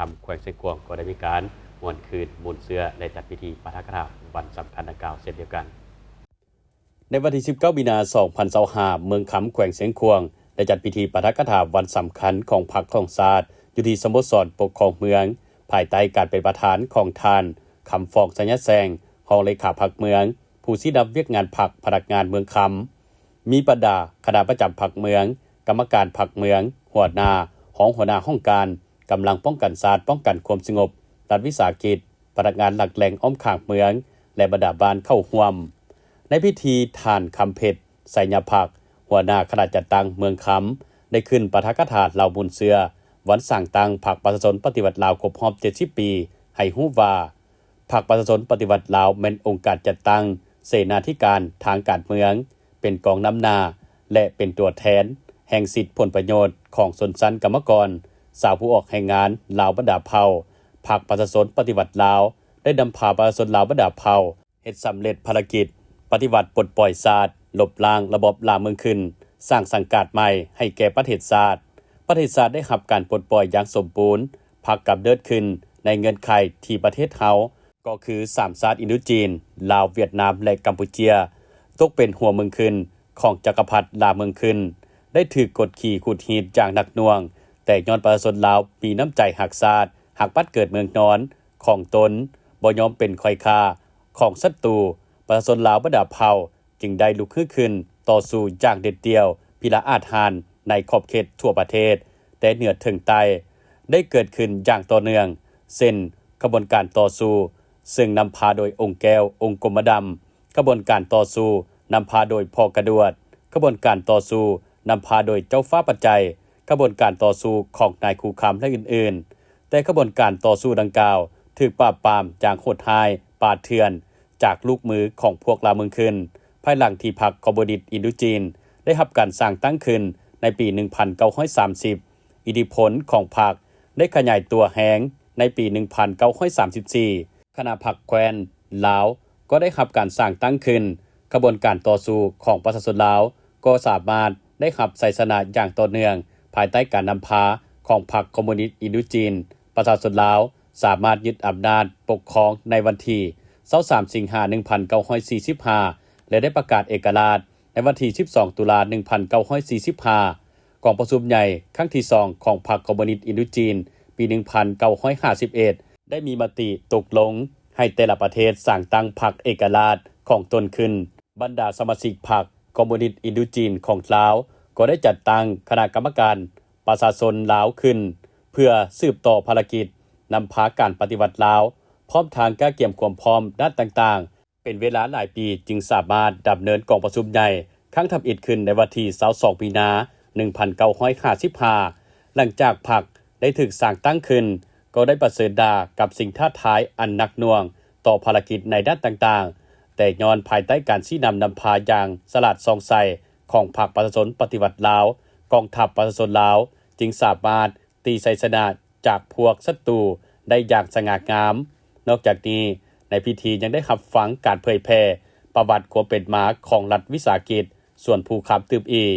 ำแขวงเชียงกวงก็ได้มีการมวนคืนมูลเสื้อและจัดพิธีปาฐกถาวันสำคัญดังกล่าวเช่นเดียวกันในวันที่19มีนาคม2025เมืองคำแขวงเชียงกวงได้จัดพิธีปาฐกถาวันสำคัญของพรรคของชาติอยู่ที่สโมสรปกครองเมืองภายใต้การเป็นประธานของท่านคำฟองสัญญาแสงรองเลขาพรรคเมืองผู้ที่รับเวียกงานพรรคพนักงานเมืองคำมีบรรดาคณะประจำพรรคเมืองกรรมการพรรคเมืองหัวหน้าหัวหน้าห้องการกำลังป้องกันชาติป้องกันความสงบรัฐวิสาหกิจพนักงานหลักแหล่งอ้อมข้างเมืองและบรรดาบ้านเข้าร่วมในพิธีท่านคำเพชรไสยภักดิ์หัวหน้าคณะจัดตั้งเมืองคำได้ขึ้นปาฐกถาเหล่าบุญเสือวันสร้างตั้งพรรคประชาชนปฏิวัติลาวครบรอบ70ปีให้ฮู้ว่าพรรคประชาชนปฏิวัติลาวเป็นองค์การจัดตั้งเสนาธิการทางการเมืองเป็นกองนำหน้าและเป็นตัวแทนแห่งสิทธิผลประโยชน์ของชนชั้นกรรมกรสาวผู้ออกแห่งงานลาวบรรดาเผ่าพรรคประชาชนปฏิวัติลาวได้นำพาประชาชนลาวบรรดาเผ่าเฮ็ดสำเร็จภารกิจปฏิวัติปลดปล่อยชาติลบล้างระบบลาเมืองขึ้นสร้างสังกัดใหม่ให้แก่ประเทศชาติประเทศชาติได้รับการปลดปล่อยอย่างสมบูรณ์พรรคกับเดินขึ้นในเงื่อนไขที่ประเทศเฮาก็คือ3ชาติอินโดจีนลาวเวียดนามและกัมพูเชียตกเป็นหัวเมืองขึ้นของจักรพรรดิลาเมืองขึ้นได้ถูกกดขี่ขูดหีดอย่างหนักหน่วงแต่ย้อนประชาชนลาวมีน้ำใจหักชาติหักปัดเกิดเมืองนอนของตนบ่ยอมเป็นค่อยค่าของศัตรูประชาชนลาวบรรดาเผ่าจึงได้ลุกขึ้นต่อสู้อย่างเด็ดเดี่ยวพิละอาจหารในขอบเขตทั่วประเทศแต่เหนือถึงใต้ได้เกิดขึ้นอย่างต่อเนื่องเช่นกระบวนการต่อสู้ซึ่งนำพาโดยองค์แก้วองค์กรมดำกระบวนการต่อสู้นำพาโดยพ่อกระดวดกระบวนการต่อสู้นำพาโดยเจ้าฟ้าปัจจัยกระบวนการต่อสู้ของนายคูคำและอื่นๆแต่กระบวนการต่อสู้ดังกล่าวถูกปราบปรามอย่างโหดร้ายปาดเถื่อนจากลูกมือของพวกลาวเมืองขึ้นภายหลังที่พรรคคอมมิวนิสต์อินโดจีนได้รับการสร้างตั้งขึ้นในปี 1930 อิทธิพลของพรรคได้ขยายตัวแห้งในปี 1934 คณะพรรคแคว้นลาวก็ได้รับการสร้างตั้งขึ้นกระบวนการต่อสู้ของประชาชนลาวก็สามารถได้รับชัยชนะอย่างต่อเนื่องภายใต้การนำพาของพรรคคอมมิวนิสต์อินโดจีนประชาชนลาวสามารถยึดอำนาจปกครองในวันที่23สิงหาคม 1945 และได้ประกาศเอกราชในวันที่12ตุลาคม 1945 กองประชุมใหญ่ครั้งที่2ของพรรคคอมมิวนิสต์อินโดจีนปี 1951 ได้มีมติตกลงให้แต่ละประเทศสร้างตั้งพรรคเอกราชของตนขึ้นบรรดาสมาชิกพรรคคอมมิวนิสต์อินโดจีนของลาวก็ได้จัดตั้งคณะกรรมการประชาชนลาวขึ้นเพื่อสืบต่อภารกิจนำพาการปฏิวัติลาวพร้อมทางการเตรียมความพร้อมด้านต่างๆเป็นเวลาหลายปีจึงสามารถดำเนินกองประชุมใหญ่ครั้งทำอิฐขึ้นในวันที่22มีนาคม 1955 หลังจากพรรคได้ถูกสร้างตั้งขึ้นก็ได้ประเสริฐดากับสิ่งท้าทายอันหนักหน่วงต่อภารกิจในด้านต่างๆแต่ย้อนภายใต้การชี้นำพาอย่างสลัดซองใสของพรรคประชาชนปฏิวัติลาวกองทัพประชาชนลาวจึงสามารถตีชัยชนะจากพวกศัตรูได้อย่างสง่างามนอกจากนี้ในพิธียังได้รับฟังการเผยแพร่ประวัติความเป็นมาของรัฐวิสาหกิจส่วนภูคำตืบอีก